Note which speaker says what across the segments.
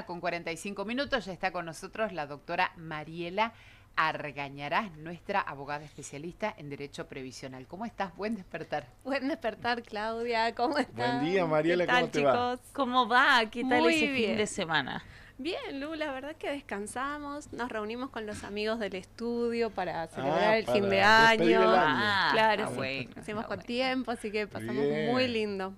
Speaker 1: Con 45 minutos ya está con nosotros la doctora Mariela Argañarás, nuestra abogada especialista en Derecho Previsional. ¿Cómo estás? Buen despertar.
Speaker 2: Buen despertar, Claudia. ¿Cómo
Speaker 3: Buen
Speaker 2: están?
Speaker 3: día, Mariela,
Speaker 2: ¿Qué tal,
Speaker 3: ¿cómo te va?
Speaker 2: chicos?
Speaker 4: ¿Cómo va? ¿Qué tal
Speaker 2: Muy
Speaker 4: ese
Speaker 2: bien.
Speaker 4: fin de semana?
Speaker 2: Bien, Lu, la verdad que descansamos, nos reunimos con los amigos del estudio para celebrar el
Speaker 3: para
Speaker 2: fin de
Speaker 3: despedir
Speaker 2: año.
Speaker 3: el año.
Speaker 2: Claro, sí,
Speaker 4: Bueno,
Speaker 2: hicimos
Speaker 4: está
Speaker 2: con
Speaker 4: bueno.
Speaker 2: tiempo, así que pasamos
Speaker 3: Bien.
Speaker 2: muy lindo.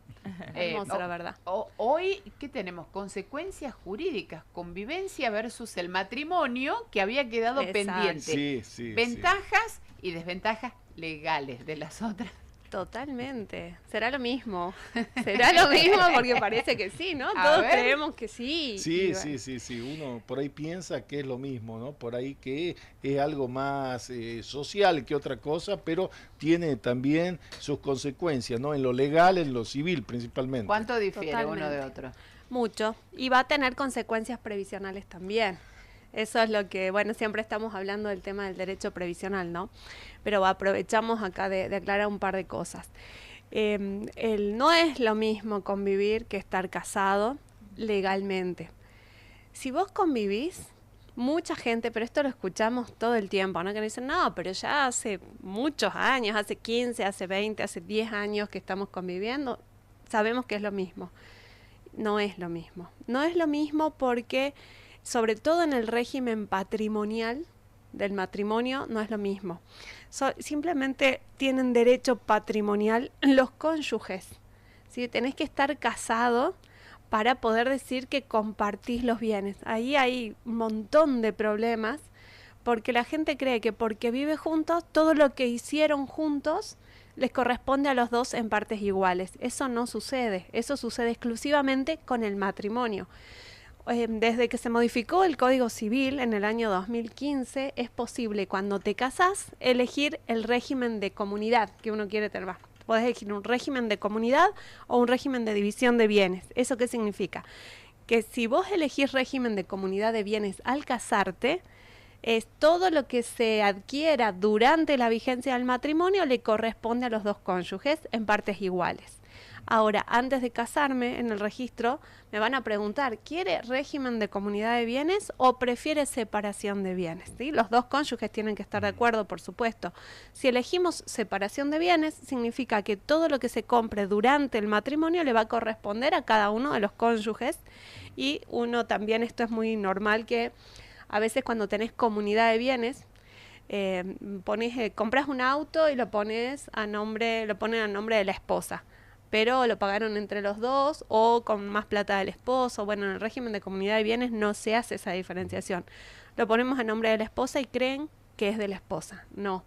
Speaker 2: Hermoso, la verdad.
Speaker 1: Hoy, ¿qué tenemos? Consecuencias jurídicas, convivencia versus el matrimonio que había quedado
Speaker 2: Exacto.
Speaker 1: pendiente.
Speaker 3: Sí.
Speaker 1: Ventajas y desventajas legales de las otras.
Speaker 2: Totalmente. Será lo mismo. Será lo mismo porque parece que sí, ¿no?
Speaker 1: A
Speaker 2: Todos
Speaker 1: ver.
Speaker 2: creemos que sí.
Speaker 3: Sí,
Speaker 2: Y bueno,
Speaker 3: sí. Uno por ahí piensa que es lo mismo, ¿no? Por ahí que es algo más social que otra cosa, pero tiene también sus consecuencias, ¿no? En lo legal, en lo civil principalmente.
Speaker 1: ¿Cuánto difiere
Speaker 2: Totalmente.
Speaker 1: uno de otro?
Speaker 2: Mucho. Y va a tener consecuencias previsionales también. Eso es lo que, bueno, siempre estamos hablando del tema del derecho previsional, ¿no? Pero aprovechamos acá de aclarar un par de cosas. No es lo mismo convivir que estar casado legalmente. Si vos convivís, mucha gente, pero esto lo escuchamos todo el tiempo, ¿no? Que nos dicen, no, pero ya hace muchos años, hace 15, hace 20, hace 10 años que estamos conviviendo, sabemos que es lo mismo. No es lo mismo. No es lo mismo porque, sobre todo en el régimen patrimonial del matrimonio, no es lo mismo. Simplemente tienen derecho patrimonial los cónyuges. ¿Sí? Tenés que estar casado para poder decir que compartís los bienes. Ahí hay un montón de problemas porque la gente cree que porque vive juntos, todo lo que hicieron juntos les corresponde a los dos en partes iguales. Eso no sucede. Eso sucede exclusivamente con el matrimonio. Desde que se modificó el Código Civil en el año 2015, es posible cuando te casás elegir el régimen de comunidad que uno quiere tener. Podés elegir un régimen de comunidad o un régimen de división de bienes. ¿Eso qué significa? Que si vos elegís régimen de comunidad de bienes al casarte, es todo lo que se adquiera durante la vigencia del matrimonio le corresponde a los dos cónyuges en partes iguales. Ahora, antes de casarme en el registro, me van a preguntar, ¿quiere régimen de comunidad de bienes o prefiere separación de bienes? ¿Sí? Los dos cónyuges tienen que estar de acuerdo, por supuesto. Si elegimos separación de bienes, significa que todo lo que se compre durante el matrimonio le va a corresponder a cada uno de los cónyuges. Y uno también, esto es muy normal, que a veces cuando tenés comunidad de bienes, compras un auto y lo ponen a nombre de la esposa, pero lo pagaron entre los dos o con más plata del esposo. Bueno, en el régimen de comunidad de bienes no se hace esa diferenciación. Lo ponemos a nombre de la esposa y creen que es de la esposa. No.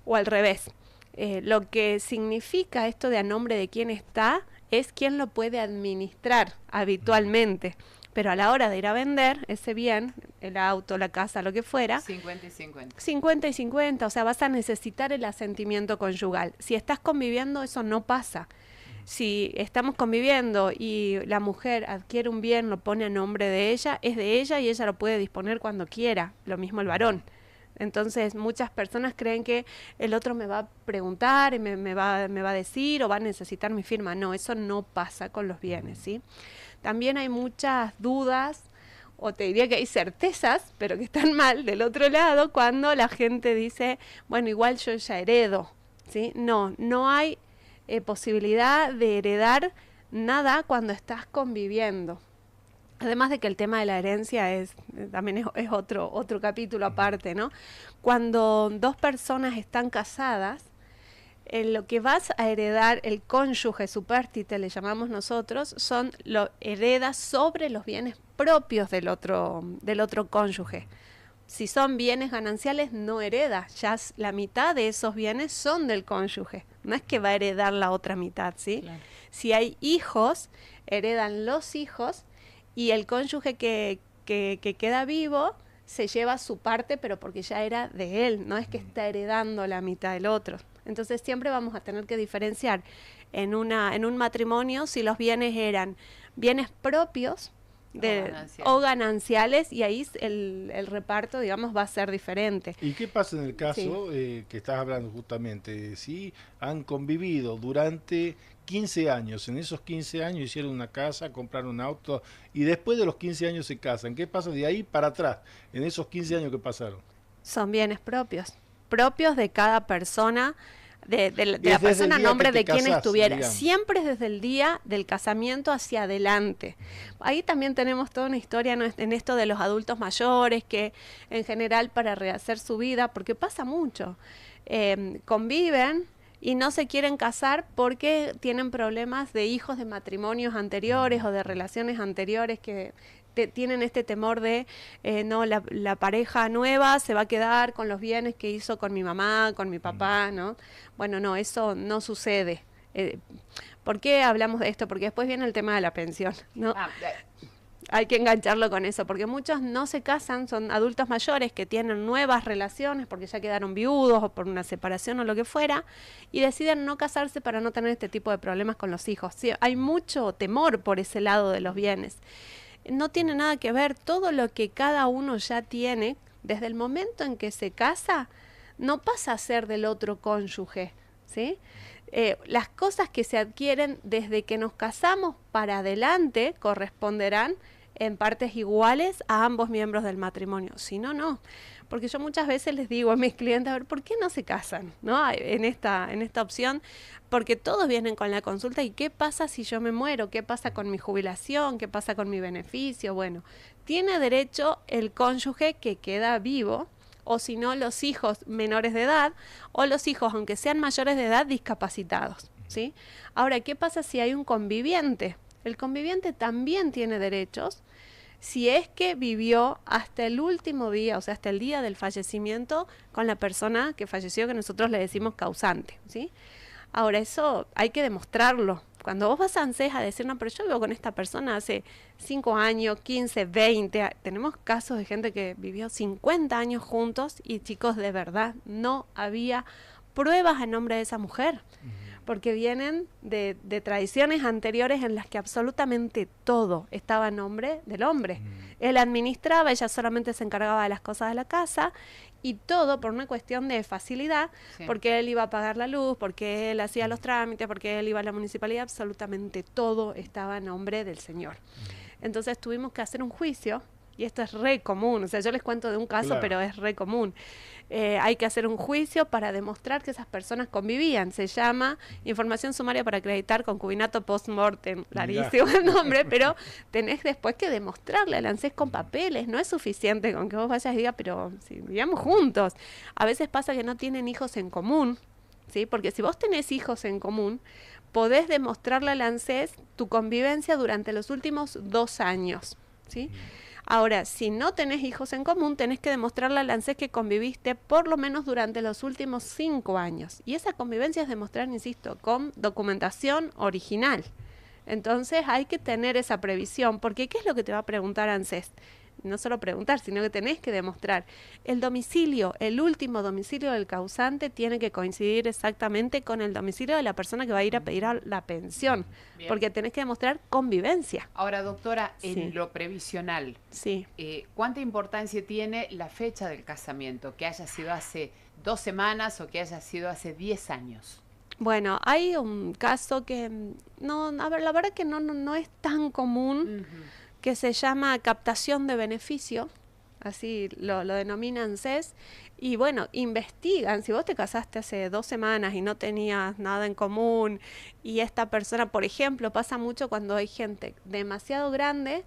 Speaker 2: O al revés. Lo que significa esto de a nombre de quién está es quién lo puede administrar habitualmente. Pero a la hora de ir a vender ese bien, el auto, la casa, lo que fuera,
Speaker 1: 50 y 50.
Speaker 2: 50 y 50, o sea, vas a necesitar el asentimiento conyugal. Si estás conviviendo, eso no pasa. Si estamos conviviendo y la mujer adquiere un bien, lo pone a nombre de ella, es de ella y ella lo puede disponer cuando quiera, lo mismo el varón. Entonces muchas personas creen que el otro me va a preguntar, y me va a decir o va a necesitar mi firma. No, eso no pasa con los bienes, ¿sí? También hay muchas dudas, o te diría que hay certezas, pero que están mal del otro lado, cuando la gente dice, bueno, igual yo ya heredo, ¿sí? No hay posibilidad de heredar nada cuando estás conviviendo. Además de que el tema de la herencia también es otro capítulo aparte, ¿no? Cuando dos personas están casadas, lo que vas a heredar, el cónyuge supérstite, le llamamos nosotros, hereda sobre los bienes propios del otro cónyuge. Si son bienes gananciales, no hereda, ya la mitad de esos bienes son del cónyuge, no es que va a heredar la otra mitad, ¿sí? Claro. Si hay hijos, heredan los hijos y el cónyuge que queda vivo se lleva su parte, pero porque ya era de él, no es que está heredando la mitad del otro. Entonces siempre vamos a tener que diferenciar en un matrimonio si los bienes eran bienes propios o gananciales, y ahí el reparto, digamos, va a ser diferente.
Speaker 3: ¿Y qué pasa en el caso que estás hablando justamente? Si han convivido durante 15 años, en esos 15 años hicieron una casa, compraron un auto y después de los 15 años se casan, ¿qué pasa de ahí para atrás, en esos 15 años que pasaron?
Speaker 2: Son bienes propios de cada persona, de la persona a nombre de quien estuviera, digamos. Siempre desde el día del casamiento hacia adelante. Ahí también tenemos toda una historia en esto de los adultos mayores, que en general para rehacer su vida, porque pasa mucho, conviven y no se quieren casar porque tienen problemas de hijos de matrimonios anteriores o de relaciones anteriores que tienen este temor de, no, la pareja nueva se va a quedar con los bienes que hizo con mi mamá, con mi papá, ¿no? Bueno, no, eso no sucede. ¿Por qué hablamos de esto? Porque después viene el tema de la pensión, ¿no? Hay que engancharlo con eso, porque muchos no se casan, son adultos mayores que tienen nuevas relaciones porque ya quedaron viudos o por una separación o lo que fuera, y deciden no casarse para no tener este tipo de problemas con los hijos. Sí, hay mucho temor por ese lado de los bienes. No tiene nada que ver, todo lo que cada uno ya tiene, desde el momento en que se casa, no pasa a ser del otro cónyuge, ¿sí? Las cosas que se adquieren desde que nos casamos para adelante corresponderán en partes iguales a ambos miembros del matrimonio. Si no, no. Porque yo muchas veces les digo a mis clientes, a ver, ¿por qué no se casan? ¿No? En esta opción, porque todos vienen con la consulta, ¿y qué pasa si yo me muero? ¿Qué pasa con mi jubilación? ¿Qué pasa con mi beneficio? Bueno, tiene derecho el cónyuge que queda vivo, o si no, los hijos menores de edad, o los hijos, aunque sean mayores de edad, discapacitados, ¿sí? Ahora, ¿qué pasa si hay un conviviente? El conviviente también tiene derechos, si es que vivió hasta el último día, o sea, hasta el día del fallecimiento, con la persona que falleció, que nosotros le decimos causante, ¿sí? Ahora, eso hay que demostrarlo. Cuando vos vas a ANSES a decir, no, pero yo vivo con esta persona hace 5 años, 15, 20, tenemos casos de gente que vivió 50 años juntos y, chicos, de verdad, no había pruebas a nombre de esa mujer, porque vienen de tradiciones anteriores en las que absolutamente todo estaba a nombre del hombre. Él administraba, ella solamente se encargaba de las cosas de la casa, y todo por una cuestión de facilidad, porque él iba a pagar la luz, porque él hacía los trámites, porque él iba a la municipalidad, absolutamente todo estaba a nombre del señor. Entonces tuvimos que hacer un juicio, y esto es re común, o sea, yo les cuento de un caso, claro, pero es re común. Hay que hacer un juicio para demostrar que esas personas convivían. Se llama información sumaria para acreditar concubinato post-mortem. Larguísimo el nombre, pero tenés después que demostrarle al ANSES con papeles. No es suficiente con que vos vayas y digas, pero si vivíamos juntos. A veces pasa que no tienen hijos en común, ¿sí? Porque si vos tenés hijos en común, podés demostrarle al ANSES tu convivencia durante los últimos 2 años, ¿sí? Ahora, si no tenés hijos en común, tenés que demostrarle al ANSES que conviviste por lo menos durante los últimos 5 años. Y esa convivencia es demostrar, insisto, con documentación original. Entonces hay que tener esa previsión, porque ¿qué es lo que te va a preguntar ANSES? No solo preguntar, sino que tenés que demostrar. El domicilio, el último domicilio del causante tiene que coincidir exactamente con el domicilio de la persona que va a ir a pedir la pensión. Bien. Porque tenés que demostrar convivencia.
Speaker 1: Ahora, doctora, en lo previsional, ¿cuánta importancia tiene la fecha del casamiento? Que haya sido hace 2 semanas o que haya sido hace 10 años.
Speaker 2: Bueno, hay un caso que, a ver, la verdad que no es tan común, que se llama captación de beneficio, así lo denominan ANSES, y bueno, investigan. Si vos te casaste hace 2 semanas y no tenías nada en común, y esta persona, por ejemplo, pasa mucho cuando hay gente demasiado grande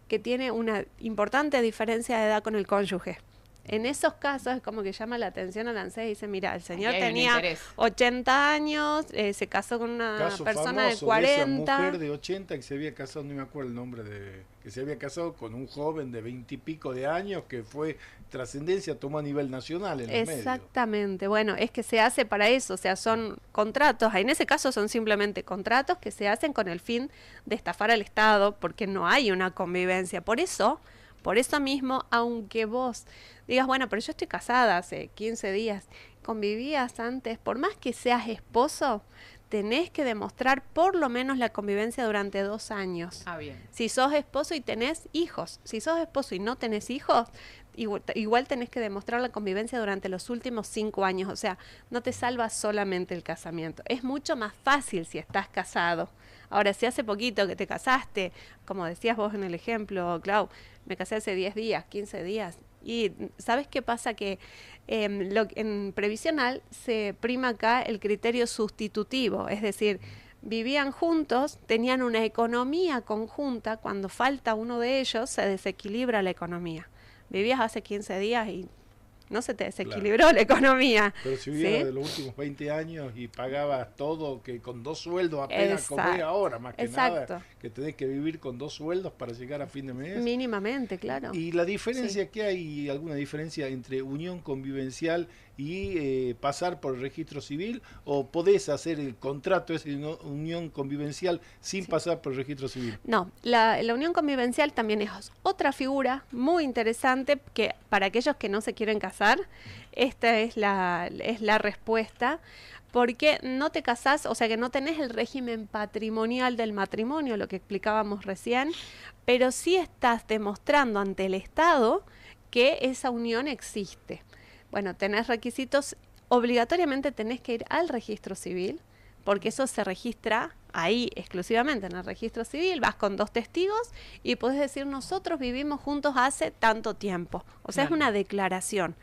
Speaker 2: que tiene una importante diferencia de edad con el cónyuge. En esos casos es como que llama la atención al ANSES y dice, mira, el señor tenía 80 años, se casó con una persona de 40.
Speaker 3: De esa mujer de 80 que se había casado, no me acuerdo el nombre, que se había casado con un joven de 20 y pico de años, que fue trascendencia, tomó a nivel nacional en el medio.
Speaker 2: Exactamente, bueno, es que se hace para eso, o sea, son contratos, en ese caso son simplemente contratos que se hacen con el fin de estafar al Estado, porque no hay una convivencia. Por eso mismo, aunque vos digas, bueno, pero yo estoy casada hace 15 días, convivías antes, por más que seas esposo, tenés que demostrar por lo menos la convivencia durante 2 años.
Speaker 1: Ah, bien.
Speaker 2: Si sos esposo y tenés hijos, si sos esposo y no tenés hijos, igual tenés que demostrar la convivencia durante los últimos 5 años. O sea, no te salva solamente el casamiento. Es mucho más fácil si estás casado. Ahora, si hace poquito que te casaste, como decías vos en el ejemplo, Clau, me casé hace 10 días, 15 días. Y ¿sabes qué pasa? Que en previsional se prima acá el criterio sustitutivo, es decir, vivían juntos, tenían una economía conjunta, cuando falta uno de ellos se desequilibra la economía. Vivías hace 15 días y no se te desequilibró la economía.
Speaker 3: Pero si hubiera de los últimos 20 años y pagabas todo, que con 2 sueldos apenas comés ahora, más que nada, que tenés que vivir con 2 sueldos para llegar a fin de mes.
Speaker 2: Mínimamente, claro.
Speaker 3: Y la diferencia que hay, alguna diferencia entre unión convivencial y pasar por el registro civil, o podés hacer el contrato, es unión convivencial sin pasar por el registro civil.
Speaker 2: No, la unión convivencial también es otra figura muy interesante que para aquellos que no se quieren casar, esta es la respuesta, porque no te casás, o sea que no tenés el régimen patrimonial del matrimonio, lo que explicábamos recién, pero sí estás demostrando ante el Estado que esa unión existe. Bueno, tenés requisitos, obligatoriamente tenés que ir al registro civil, porque eso se registra ahí exclusivamente en el registro civil, vas con 2 testigos y podés decir nosotros vivimos juntos hace tanto tiempo, o sea, es una declaración.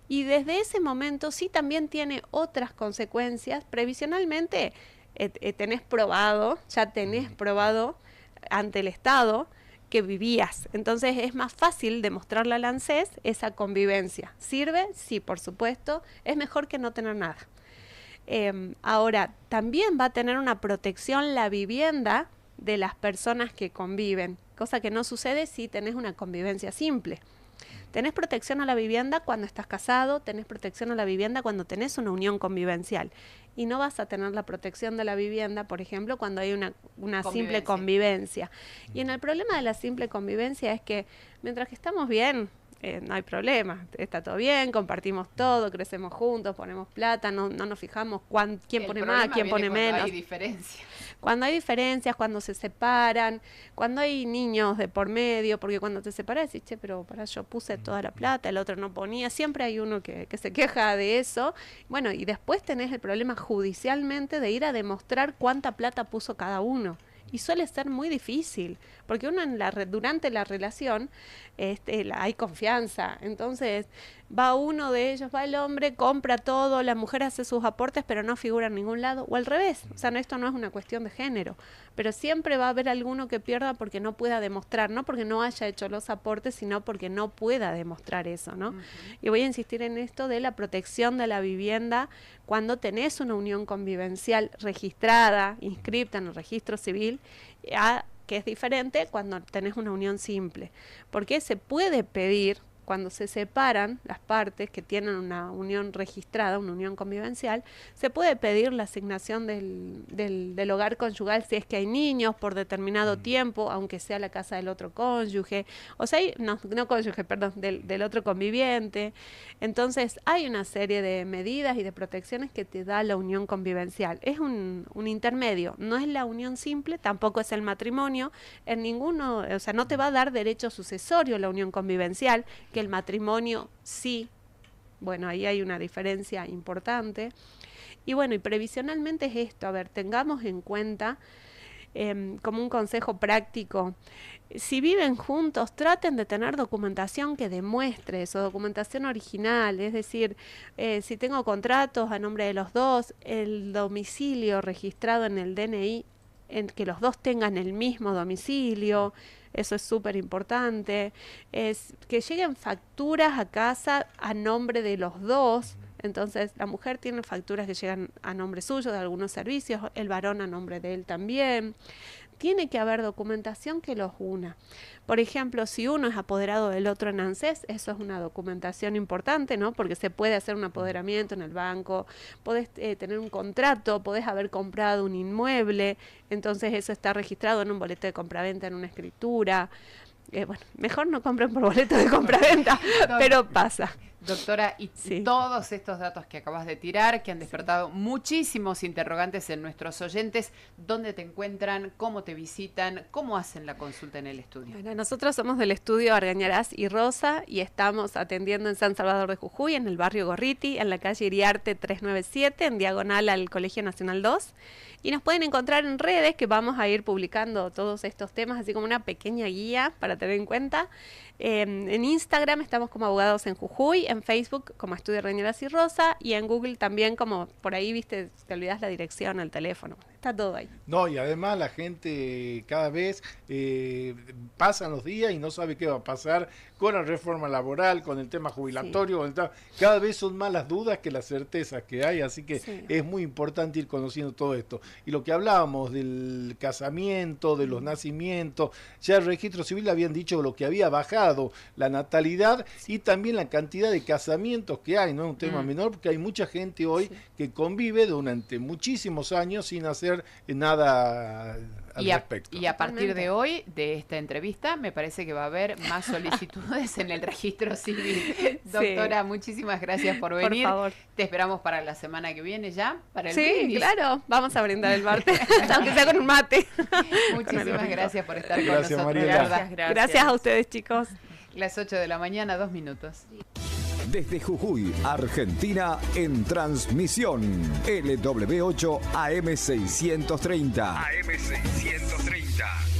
Speaker 2: Y desde ese momento sí también tiene otras consecuencias, previsionalmente tenés probado ante el Estado que vivías. Entonces es más fácil demostrarle al ANSES esa convivencia. ¿Sirve? Sí, por supuesto. Es mejor que no tener nada. Ahora, también va a tener una protección la vivienda de las personas que conviven, cosa que no sucede si tenés una convivencia simple. Tenés protección a la vivienda cuando estás casado, tenés protección a la vivienda cuando tenés una unión convivencial. Y no vas a tener la protección de la vivienda, por ejemplo, cuando hay una simple convivencia. Y en el problema de la simple convivencia es que mientras que estamos bien, no hay problema, está todo bien, compartimos todo, crecemos juntos, ponemos plata, no nos fijamos quién pone más, quién pone menos.
Speaker 1: Hay diferencias.
Speaker 2: Cuando hay diferencias, cuando se separan, cuando hay niños de por medio, porque cuando te separas decís, che, pero yo puse toda la plata, el otro no ponía, siempre hay uno que se queja de eso. Bueno, y después tenés el problema judicialmente de ir a demostrar cuánta plata puso cada uno. Y suele ser muy difícil, porque uno durante la relación hay confianza, entonces va uno de ellos, va el hombre, compra todo, la mujer hace sus aportes, pero no figura en ningún lado, o al revés, o sea, esto no es una cuestión de género, pero siempre va a haber alguno que pierda porque no pueda demostrar, no porque no haya hecho los aportes, sino porque no pueda demostrar eso, ¿no? Y voy a insistir en esto de la protección de la vivienda cuando tenés una unión convivencial registrada, inscripta en el registro civil, que es diferente cuando tenés una unión simple, porque se puede pedir cuando se separan las partes que tienen una unión registrada, una unión convivencial, se puede pedir la asignación del hogar conyugal si es que hay niños por determinado tiempo, aunque sea la casa del otro cónyuge, o sea, no cónyuge, perdón, del otro conviviente. Entonces hay una serie de medidas y de protecciones que te da la unión convivencial. Es un intermedio, no es la unión simple, tampoco es el matrimonio, en ninguno, o sea, no te va a dar derecho sucesorio la unión convivencial, que el matrimonio sí. Bueno, ahí hay una diferencia importante. Y bueno, y previsionalmente es esto, a ver, tengamos en cuenta como un consejo práctico, si viven juntos, traten de tener documentación que demuestre eso, documentación original, es decir, si tengo contratos a nombre de los dos, el domicilio registrado en el DNI, en que los dos tengan el mismo domicilio, eso es súper importante, es que lleguen facturas a casa a nombre de los dos. Entonces la mujer tiene facturas que llegan a nombre suyo de algunos servicios, el varón a nombre de él también. Tiene que haber documentación que los una. Por ejemplo, si uno es apoderado del otro en ANSES, eso es una documentación importante, ¿no? Porque se puede hacer un apoderamiento en el banco, podés tener un contrato, podés haber comprado un inmueble, entonces eso está registrado en un boleto de compraventa, en una escritura. Bueno, mejor no compren por boleto de compraventa, pero pasa.
Speaker 1: Doctora, y
Speaker 2: Sí.
Speaker 1: todos estos datos que acabas de tirar, que han despertado muchísimos interrogantes en nuestros oyentes, ¿dónde te encuentran? ¿Cómo te visitan? ¿Cómo hacen la consulta en el estudio?
Speaker 2: Bueno, nosotros somos del estudio Argañarás y Rosa y estamos atendiendo en San Salvador de Jujuy, en el barrio Gorriti, en la calle Iriarte 397, en diagonal al Colegio Nacional 2. Y nos pueden encontrar en redes, que vamos a ir publicando todos estos temas, así como una pequeña guía para tener en cuenta. En Instagram estamos como Abogados en Jujuy, en Facebook como Estudio Argañarás y Rosa, y en Google también, como por ahí, viste, te olvidas la dirección, el teléfono. Está todo ahí.
Speaker 3: No, y además la gente cada vez pasan los días y no sabe qué va a pasar con la reforma laboral, con el tema jubilatorio, con el tema, cada vez son más las dudas que las certezas que hay, así que es muy importante ir conociendo todo esto. Y lo que hablábamos del casamiento, de los nacimientos, ya el registro civil habían dicho lo que había bajado la natalidad y también la cantidad de casamientos que hay, no es un tema menor, porque hay mucha gente hoy que convive durante muchísimos años sin hacer nada al respecto.
Speaker 1: Y a partir de hoy, de esta entrevista, me parece que va a haber más solicitudes en el registro civil. Doctora, muchísimas gracias por venir.
Speaker 2: Por favor.
Speaker 1: Te esperamos para la semana que viene ya, para el
Speaker 2: Sí,
Speaker 1: brindis.
Speaker 2: claro, vamos a brindar el martes, aunque sea con un mate.
Speaker 1: Muchísimas gracias por estar
Speaker 3: Gracias,
Speaker 1: con nosotros.
Speaker 3: Mariela.
Speaker 1: de verdad.
Speaker 2: Gracias a ustedes, chicos.
Speaker 1: Las 8 de la mañana, 2 minutos.
Speaker 4: Desde Jujuy, Argentina, en transmisión. LW8 AM630. AM630.